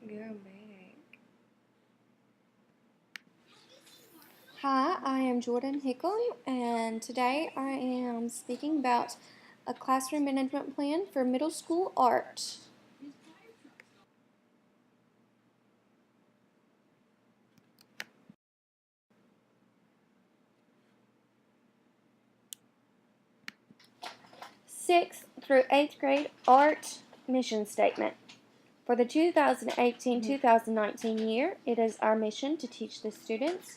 Go back. Hi, I am Jordan Hickam, and today I am speaking about a classroom management plan for middle school art. Sixth through 8th grade art mission statement. For the 2018-2019 year, it is our mission to teach the students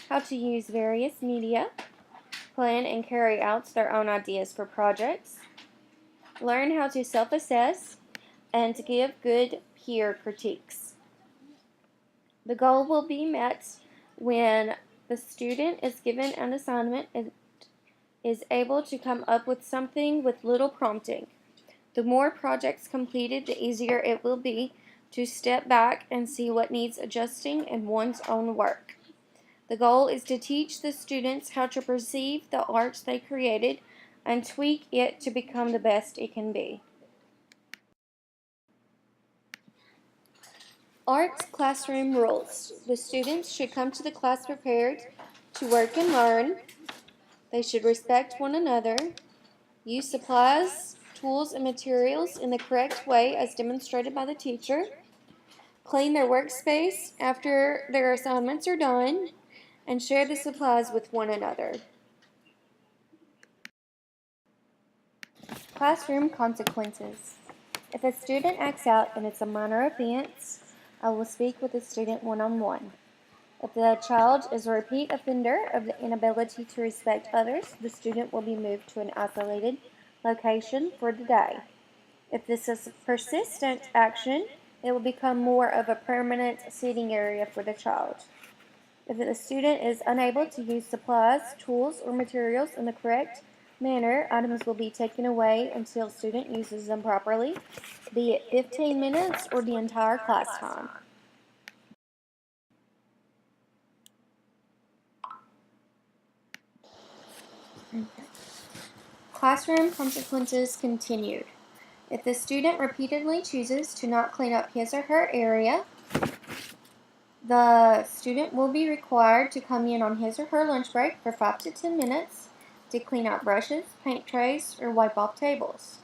how to use various media, plan and carry out their own ideas for projects, learn how to self-assess, and to give good peer critiques. The goal will be met when the student is given an assignment and is able to come up with something with little prompting. The more projects completed, the easier it will be to step back and see what needs adjusting in one's own work. The goal is to teach the students how to perceive the art they created and tweak it to become the best it can be. Arts classroom rules. The students should come to the class prepared to work and learn. They should respect one another, use supplies, tools, and materials in the correct way as demonstrated by the teacher, clean their workspace after their assignments are done, and share the supplies with one another. Classroom consequences. If a student acts out and it's a minor offense, I will speak with the student one-on-one. If the child is a repeat offender of the inability to respect others, the student will be moved to an isolated location for the day. If this is a persistent action, it will become more of a permanent seating area for the child. If the student is unable to use supplies, tools, or materials in the correct manner, items will be taken away until the student uses them properly, be it 15 minutes or the entire class time. Classroom consequences continued. If the student repeatedly chooses to not clean up his or her area, the student will be required to come in on his or her lunch break for 5 to 10 minutes to clean out brushes, paint trays, or wipe off tables.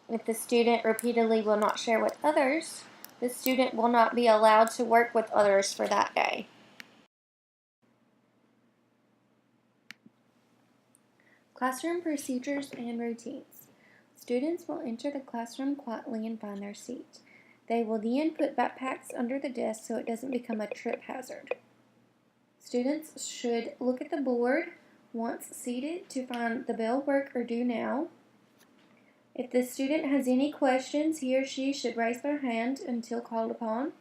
If the student repeatedly will not share with others, the student will not be allowed to work with others for that day. Classroom procedures and routines. Students will enter the classroom quietly and find their seat. They will then put backpacks under the desk so it doesn't become a trip hazard. Students should look at the board once seated to find the bell work or do now. If the student has any questions, he or she should raise their hand until called upon.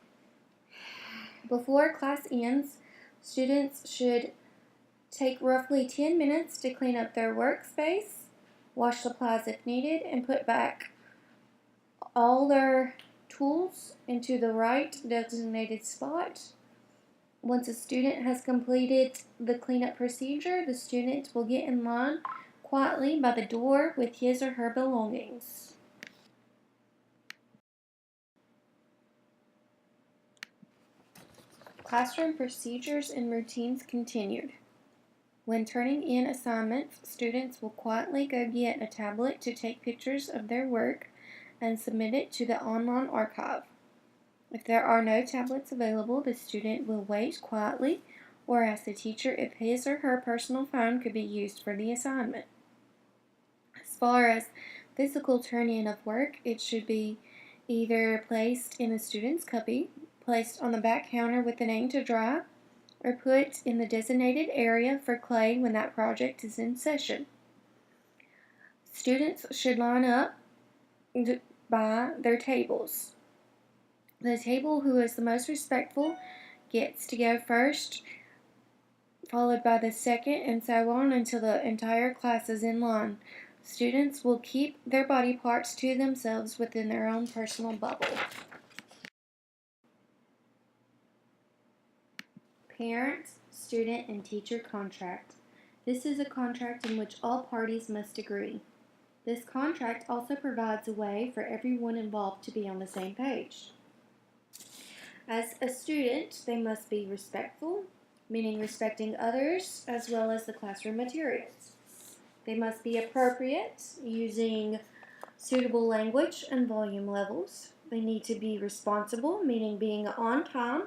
Before class ends, students should take roughly 10 minutes to clean up their workspace, wash supplies if needed, and put back all their tools into the right designated spot. Once a student has completed the cleanup procedure, the student will get in line quietly by the door with his or her belongings. Classroom procedures and routines continued. When turning in assignments, students will quietly go get a tablet to take pictures of their work and submit it to the online archive. If there are no tablets available, the student will wait quietly or ask the teacher if his or her personal phone could be used for the assignment. As far as physical turn-in of work, it should be either placed in the student's cubby, placed on the back counter with the name to dry, or put in the designated area for clay when that project is in session. Students should line up by their tables. The table who is the most respectful gets to go first, followed by the second, and so on until the entire class is in line. Students will keep their body parts to themselves within their own personal bubble. Parent, student, and teacher contract. This is a contract in which all parties must agree. This contract also provides a way for everyone involved to be on the same page. As a student, they must be respectful, meaning respecting others as well as the classroom materials. They must be appropriate, using suitable language and volume levels. They need to be responsible, meaning being on time,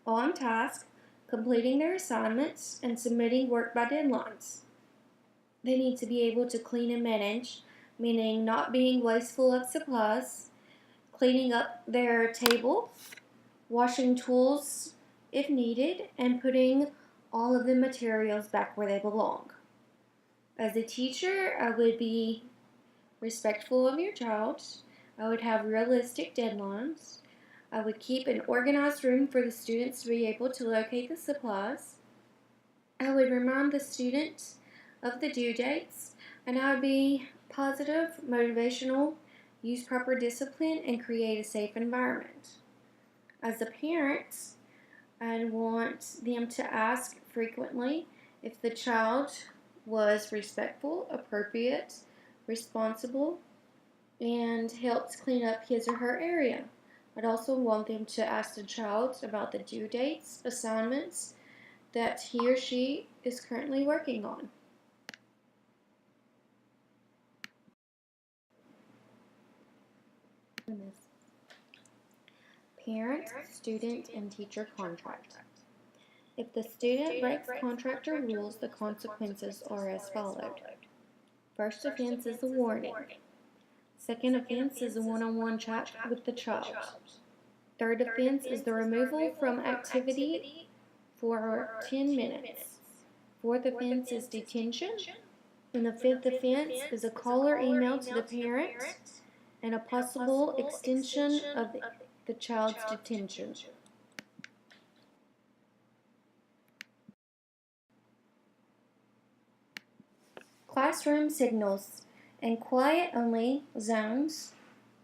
on task, completing their assignments, and submitting work by deadlines. They need to be able to clean and manage, meaning not being wasteful of supplies, cleaning up their table, washing tools if needed, and putting all of the materials back where they belong. As a teacher, I would be respectful of your child. I would have realistic deadlines. I would keep an organized room for the students to be able to locate the supplies. I would remind the student of the due dates, and I would be positive, motivational, use proper discipline, and create a safe environment. As a parent, I'd want them to ask frequently if the child was respectful, appropriate, responsible, and helped clean up his or her area. I'd also want them to ask the child about the due dates, assignments that he or she is currently working on. Parent, student, and teacher contract. If the student breaks contractor rules, the consequences are as followed. First offense is a warning. Second offense is a one-on-one chat with the child. Third offense is the removal from activity for 10 minutes. Fourth offense is detention. And the fifth offense is a call or email to the parent and a possible extension of the child's detention. Classroom signals. In quiet-only zones,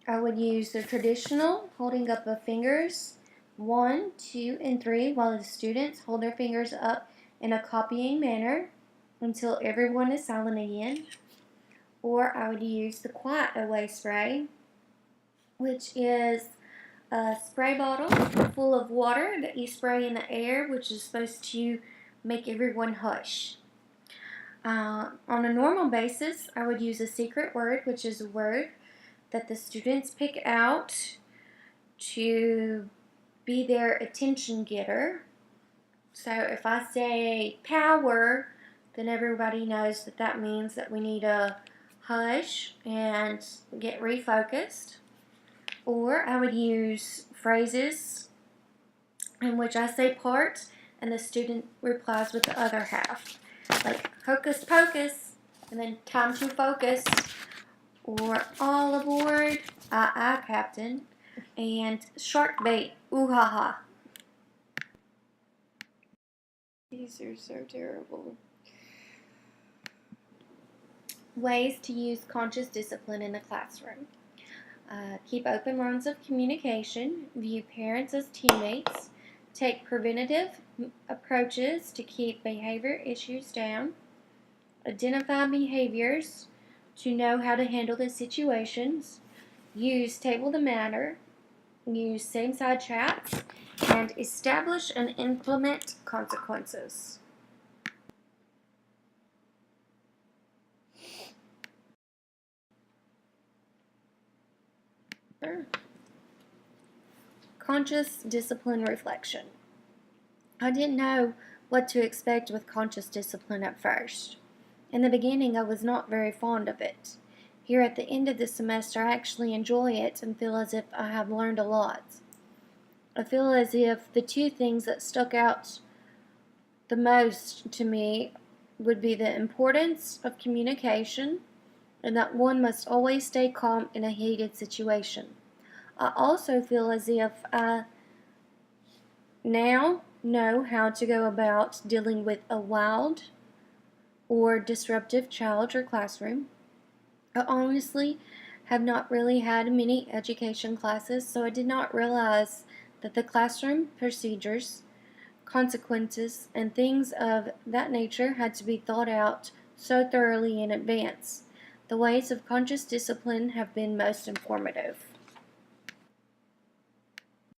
I would use the traditional holding up of fingers 1, 2, and 3 while the students hold their fingers up in a copying manner until everyone is silent again. Or I would use the quiet away spray, which is a spray bottle full of water that you spray in the air, which is supposed to make everyone hush. On a normal basis, I would use a secret word, which is a word that the students pick out to be their attention getter. So if I say power, then everybody knows that that means that we need to hush and get refocused. Or I would use phrases in which I say part and the student replies with the other half. Like hocus pocus, and then time to focus, or all aboard, aye aye captain, and shark bait, ooh ha ha. These are so terrible. Ways to use conscious discipline in the classroom. Keep open lines of communication, view parents as teammates, take preventative approaches to keep behavior issues down, identify behaviors to know how to handle the situations, use table the matter, use same-side chats, and establish and implement consequences. Conscious discipline reflection. I didn't know what to expect with conscious discipline at first. In the beginning, I was not very fond of it. Here at the end of the semester, I actually enjoy it and feel as if I have learned a lot. I feel as if the two things that stuck out the most to me would be the importance of communication and that one must always stay calm in a heated situation. I also feel as if I now know how to go about dealing with a wild or disruptive child or classroom. I honestly have not really had many education classes, so I did not realize that the classroom procedures, consequences, and things of that nature had to be thought out so thoroughly in advance. The ways of conscious discipline have been most informative.